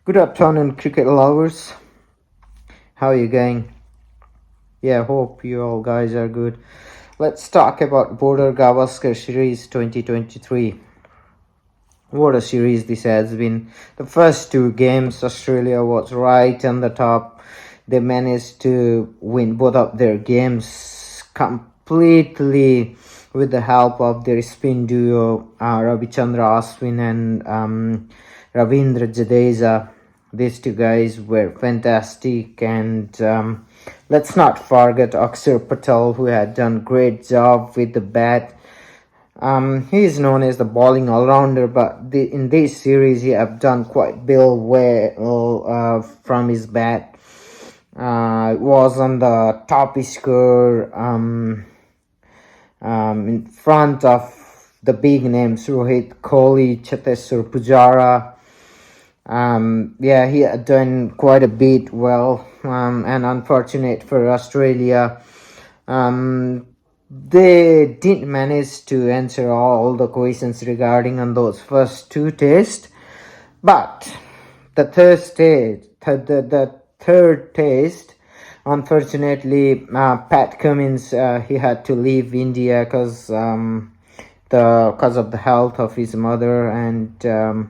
Good afternoon, cricket lovers. How are you going? Yeah, hope you all guys are good. Let's talk about Border Gavaskar Series 2023. What a series this has been. The first two games, Australia was right on the top. They managed to win both of their games completely with the help of their spin duo, Ravichandra Ashwin and Ravindra Jadeja. These two guys were fantastic, and let's not forget Akshar Patel, who had done great job with the bat. He is known as the bowling all-rounder, but in this series he have done quite well from his bat. Was on the top score in front of the big names Rohit Kohli, Cheteshwar Pujara. Yeah, he had done quite a bit well, and unfortunate for Australia. They didn't manage to answer all the questions regarding on those first two tests, but the third test, unfortunately, Pat Cummins he had to leave India because of the health of his mother, and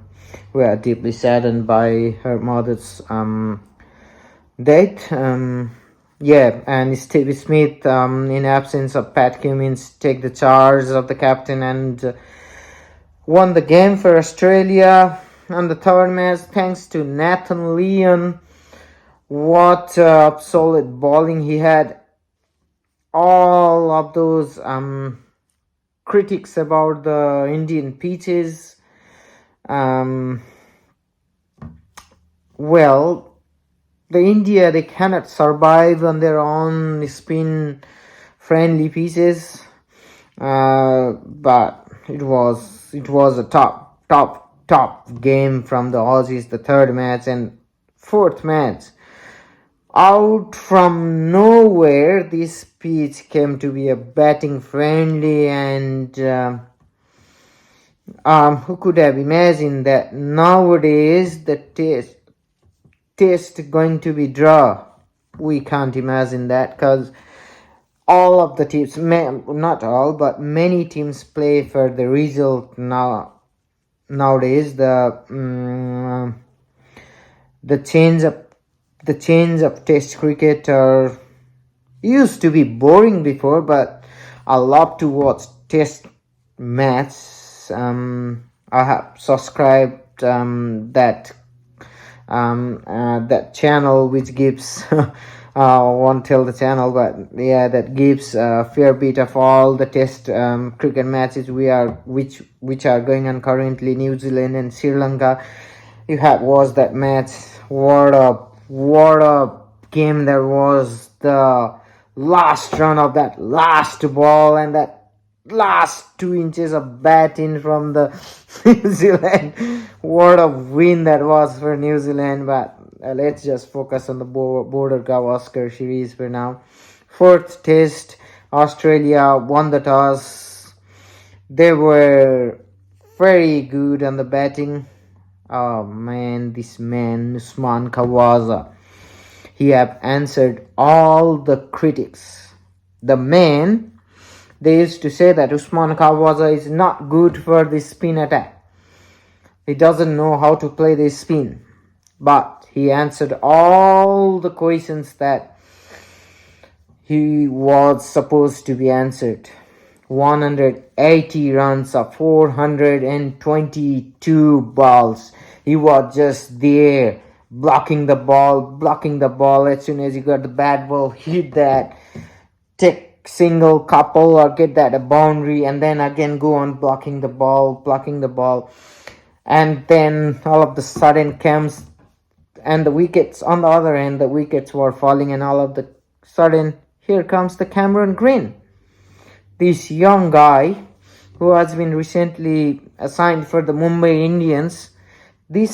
we are deeply saddened by her mother's death. Yeah, and Steve Smith, in absence of Pat Cummins, take the charge of the captain and won the game for Australia on the third match thanks to Nathan Lyon. What solid bowling he had. All of those critics about the Indian pitches. Well, the India, they cannot survive on their own spin friendly pitches, but it was a top game from the Aussies. The third match and fourth match, out from nowhere, this pitch came to be a batting friendly, and who could have imagined that nowadays the test going to be draw? We can't imagine that, because all of the teams, not all, but many teams play for the result nowadays. The change of test cricket used to be boring before, but I love to watch test match. I have subscribed that channel which gives won't tell the channel, but yeah, that gives a fair bit of all the test cricket matches which are going on currently, New Zealand and Sri Lanka. You have watched that match. What a game there was. The last run of that last ball and that last 2 inches of batting from the New Zealand. What a win that was for New Zealand. But let's just focus on the Border Gavaskar series for now. Fourth test, Australia won the toss. They were very good on the batting. Oh man, this man Usman Khawaja, he have answered all the critics. The man, they used to say that Usman Khawaja is not good for the spin attack. He doesn't know how to play the spin. But he answered all the questions that he was supposed to be answered. 180 runs of 422 balls. He was just there blocking the ball. As soon as he got the bad ball, hit that, take single couple or get that a boundary, and then again go on blocking the ball. And then all of the sudden comes, and the wickets on the other end, the wickets were falling, and all of the sudden here comes the Cameron Green, this young guy who has been recently assigned for the Mumbai Indians. I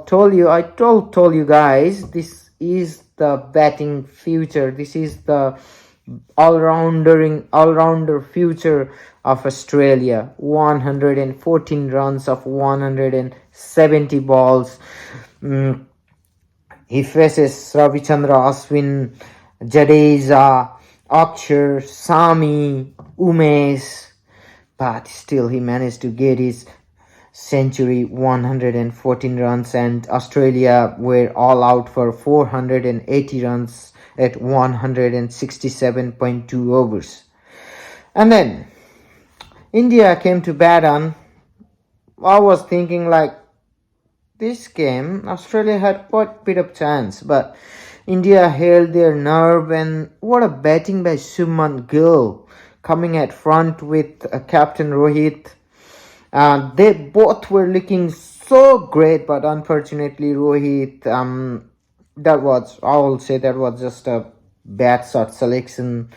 told you guys, this is the batting future. This is the all-rounder future of Australia. 114 runs of 170 balls. Mm, he faces Ravichandra Ashwin, Jadeja, Akshar, Sami, Umesh, but still he managed to get his century, 114 runs, and Australia were all out for 480 runs at 167.2 overs. And then India came to bat on. I was thinking like this game, Australia had quite a bit of chance, but India held their nerve, and what a batting by Shubman Gill coming at front with Captain Rohit. They both were looking so great, but unfortunately Rohit, I will say that was just a bad shot selection.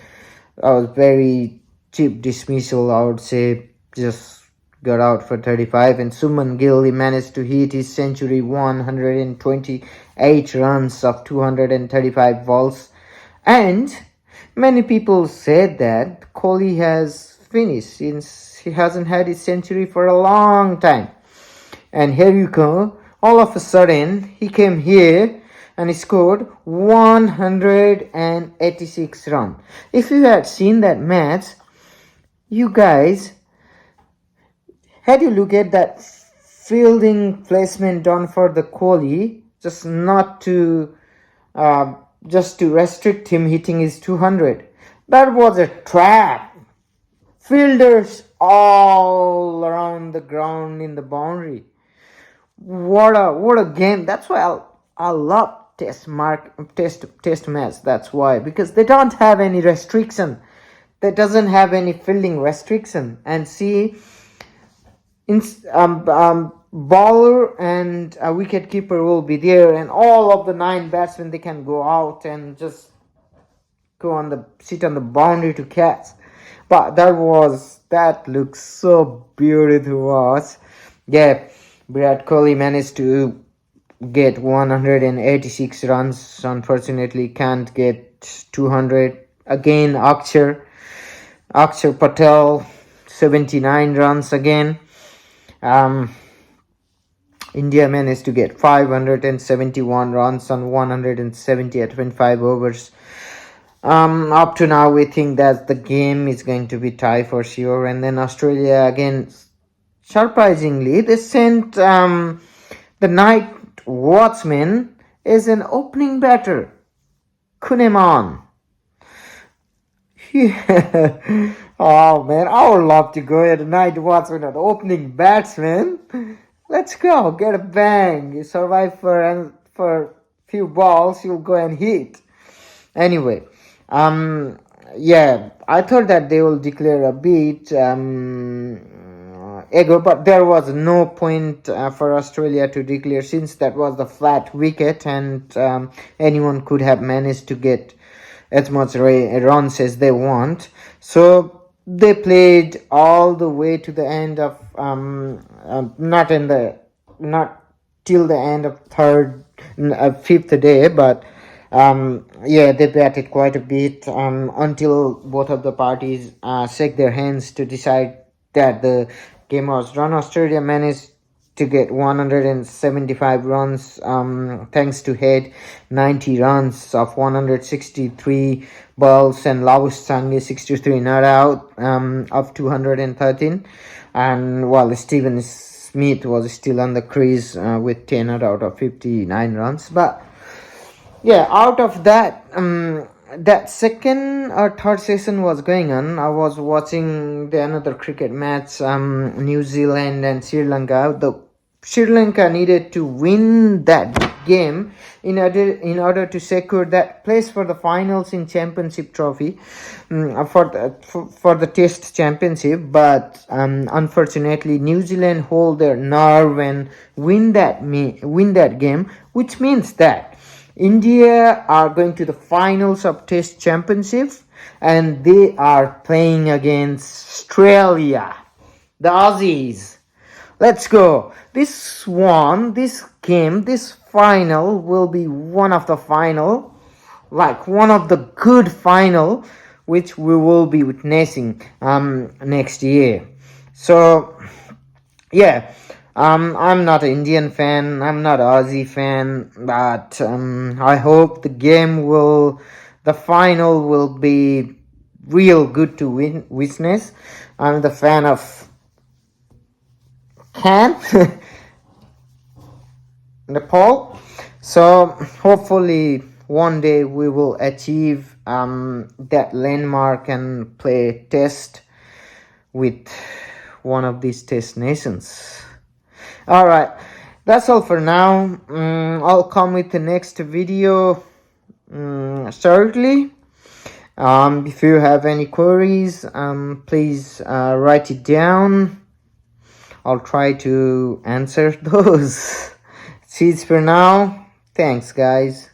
I was very cheap dismissal, I would say. Just got out for 35, and Suman Gill, he managed to hit his century, 128 runs of 235 balls. And many people said that Kohli has finished since he hasn't had his century for a long time. And here you go, all of a sudden he came here and he scored 186 runs. If you had seen that match, you guys, had you look at that fielding placement done for the Kohli, just not to just to restrict him hitting his 200. That was a trap. Fielders all around the ground in the boundary. What a game. That's why I love test match. That's why, because they don't have any restriction. They doesn't have any fielding restriction. And see, bowler and a wicket keeper will be there, and all of the 9 batsmen, they can go out and just sit on the boundary to catch. But that looks so beautiful to watch. Yeah, Virat Kohli managed to get 186 runs. Unfortunately, can't get 200. Again, Akshar Patel, 79 runs again. India managed to get 571 runs on 170 at 25 overs. Up to now, we think that the game is going to be tie for sure. And then Australia again, surprisingly, they sent the night watchman as an opening batter, Kuhneman. Yeah. Oh man, I would love to go at a night watchman at opening batsman. Let's go, get a bang. You survive for few balls, you'll go and hit. Anyway, yeah, I thought that they will declare a beat ago, but there was no point for Australia to declare, since that was the flat wicket, and anyone could have managed to get as much runs as they want. So they played all the way to the end of not till the end of fifth day, but yeah, they batted quite a bit until both of the parties shake their hands to decide that the game was done. Australia managed to get 175 runs thanks to Head, 90 runs of 163 balls, and Lawus Changi 63 not out of 213, and while Steven Smith was still on the crease with 10 out of 59 runs. But yeah, out of that that second or third session was going on, I was watching another cricket match, New Zealand and Sri Lanka. Sri Lanka needed to win that game in order to secure that place for the finals in Championship Trophy, for the Test Championship. But unfortunately, New Zealand hold their nerve and win that game, which means that India are going to the finals of Test Championship, and they are playing against Australia, the Aussies. Let's go. This game, this final will be one of the good final, which we will be witnessing next year. So yeah, I'm not an Indian fan, I'm not an Aussie fan, but I hope the final will be real good to witness. I'm the fan of Can Nepal, so hopefully one day we will achieve that landmark and play a test with one of these test nations. All right, that's all for now. I'll come with the next video shortly. If you have any queries, please write it down. I'll try to answer those. See, it's for now. Thanks, guys.